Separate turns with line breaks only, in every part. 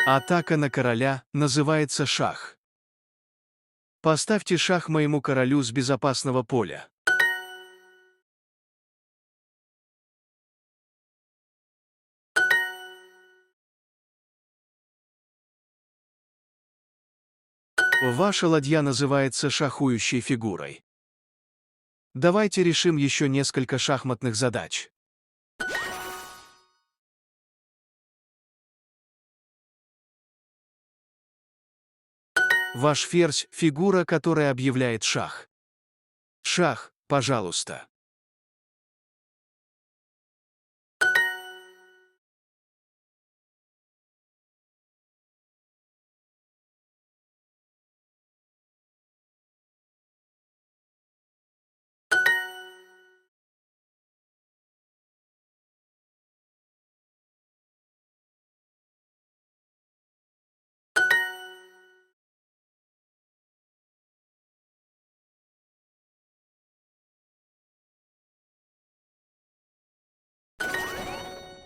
Атака на короля называется шах. Поставьте шах моему королю с безопасного поля. Ваша ладья называется шахующей фигурой. Давайте решим еще несколько шахматных задач. Ваш ферзь – фигура, которая объявляет шах. Шах, пожалуйста.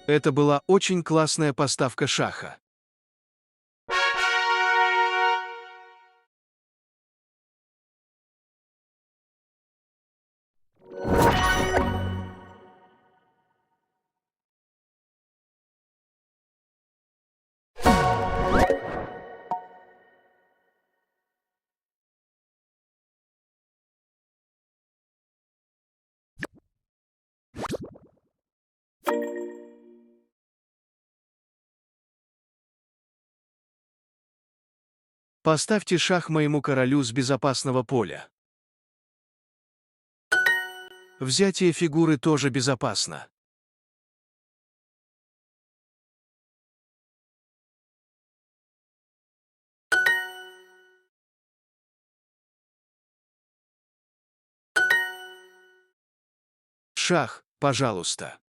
Это была очень классная поставка шаха. Поставьте шах моему королю с безопасного поля. Взятие фигуры тоже безопасно. Шах, пожалуйста.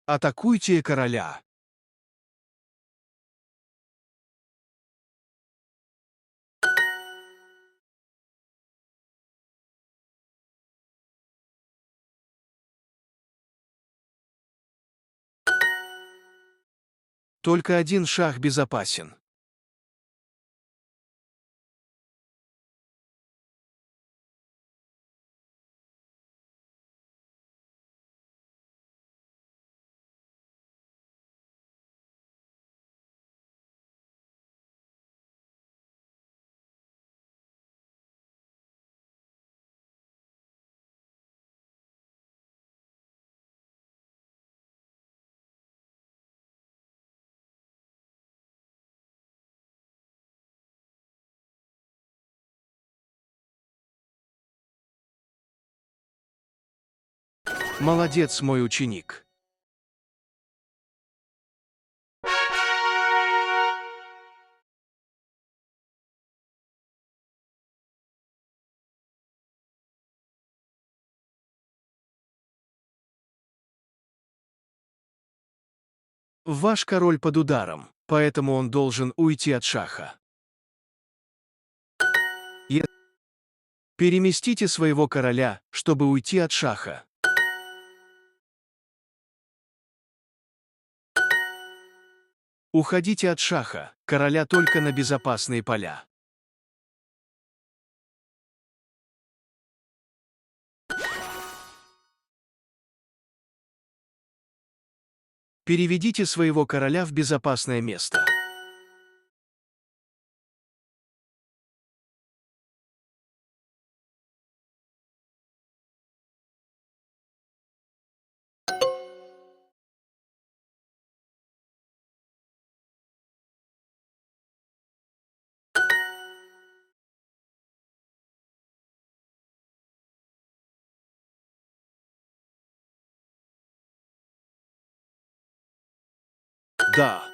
Атакуйте короля. Только один шах безопасен. Молодец, мой ученик. Ваш король под ударом, поэтому он должен уйти от шаха. Переместите своего короля, чтобы уйти от шаха. Уходите от шаха, короля только на безопасные поля. Переведите своего короля в безопасное место. Да.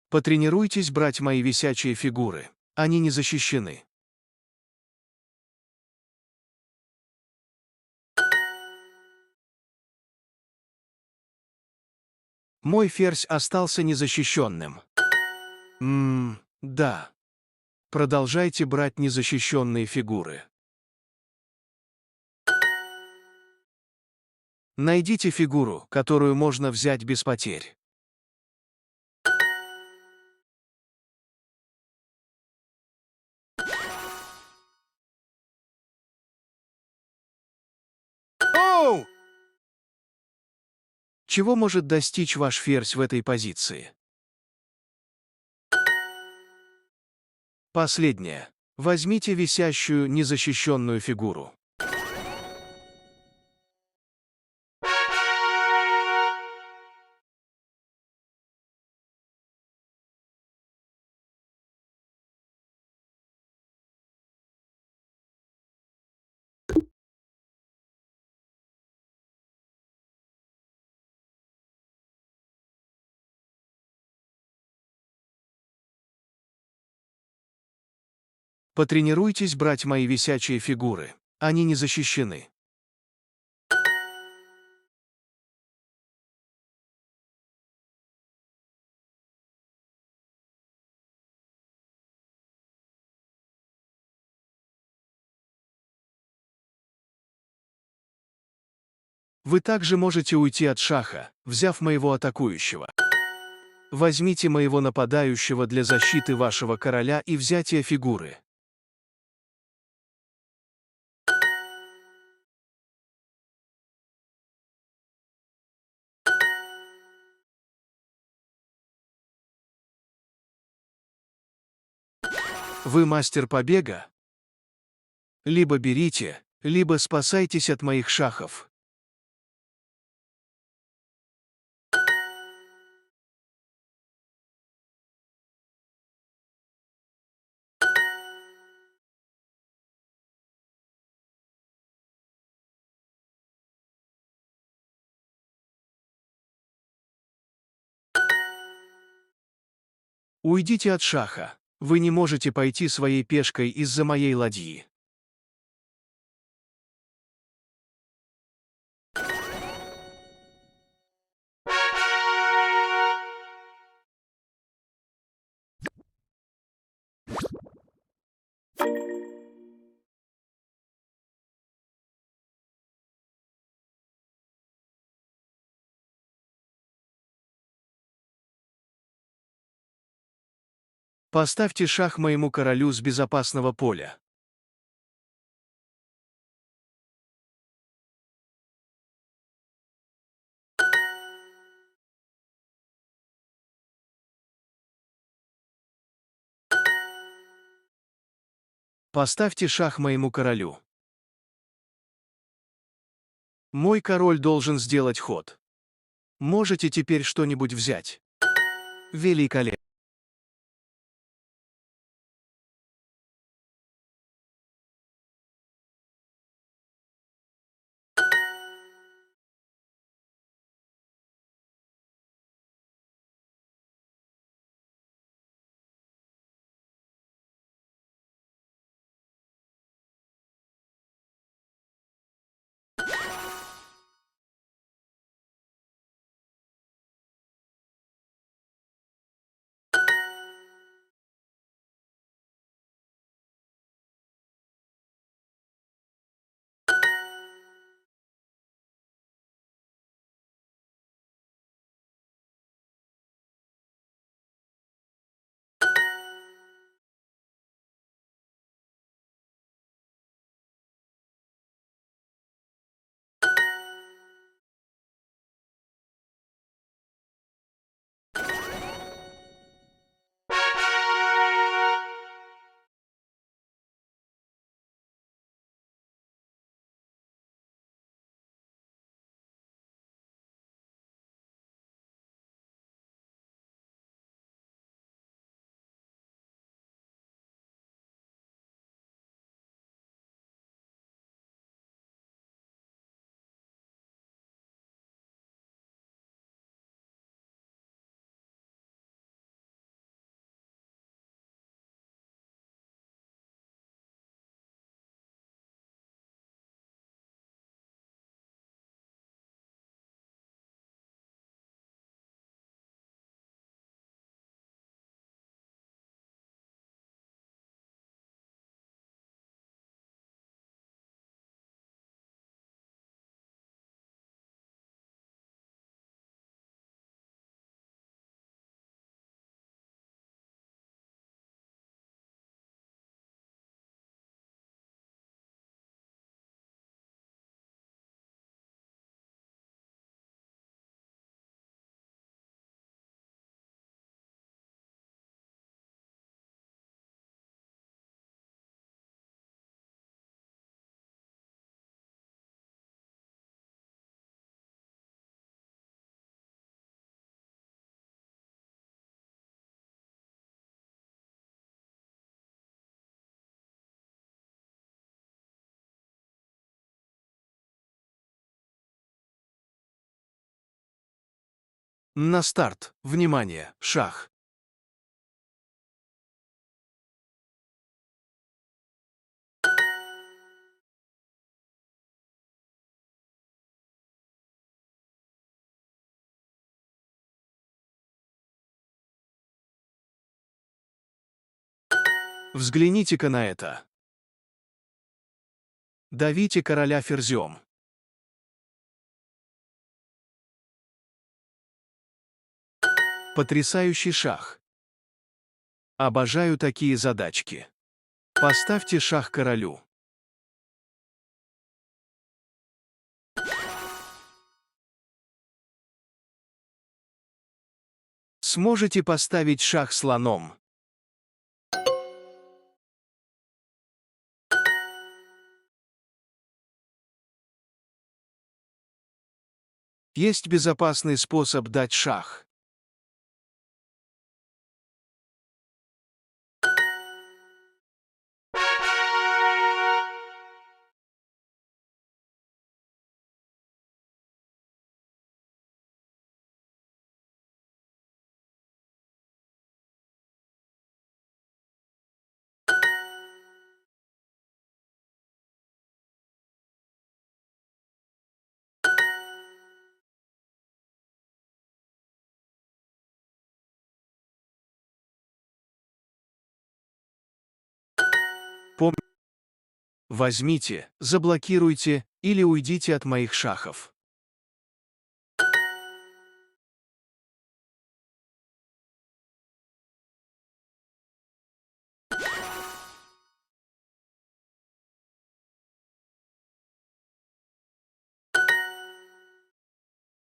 Потренируйтесь брать мои висячие фигуры. Они не защищены. Мой ферзь остался незащищенным. Да. Продолжайте брать незащищенные фигуры. Найдите фигуру, которую можно взять без потерь. Оу! Чего может достичь ваш ферзь в этой позиции? Последнее. Возьмите висящую незащищенную фигуру. Потренируйтесь брать мои висячие фигуры. Они не защищены. Вы также можете уйти от шаха, взяв моего атакующего. Возьмите моего нападающего для защиты вашего короля и взятия фигуры. Вы мастер побега? Либо берите, либо спасайтесь от моих шахов. Уйдите от шаха. Вы не можете пойти своей пешкой из-за моей ладьи. Поставьте шах моему королю с безопасного поля. Поставьте шах моему королю. Мой король должен сделать ход. Можете теперь что-нибудь взять? Великолепно. На старт. Внимание, шах. Взгляните-ка на это. Давите короля ферзем. Потрясающий шах. Обожаю такие задачки. Поставьте шах королю. Сможете поставить шах слоном. Есть безопасный способ дать шах. Возьмите, заблокируйте или уйдите от моих шахов.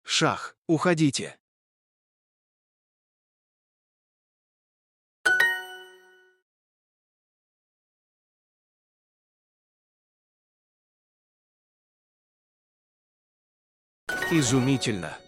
Шах, уходите. Изумительно.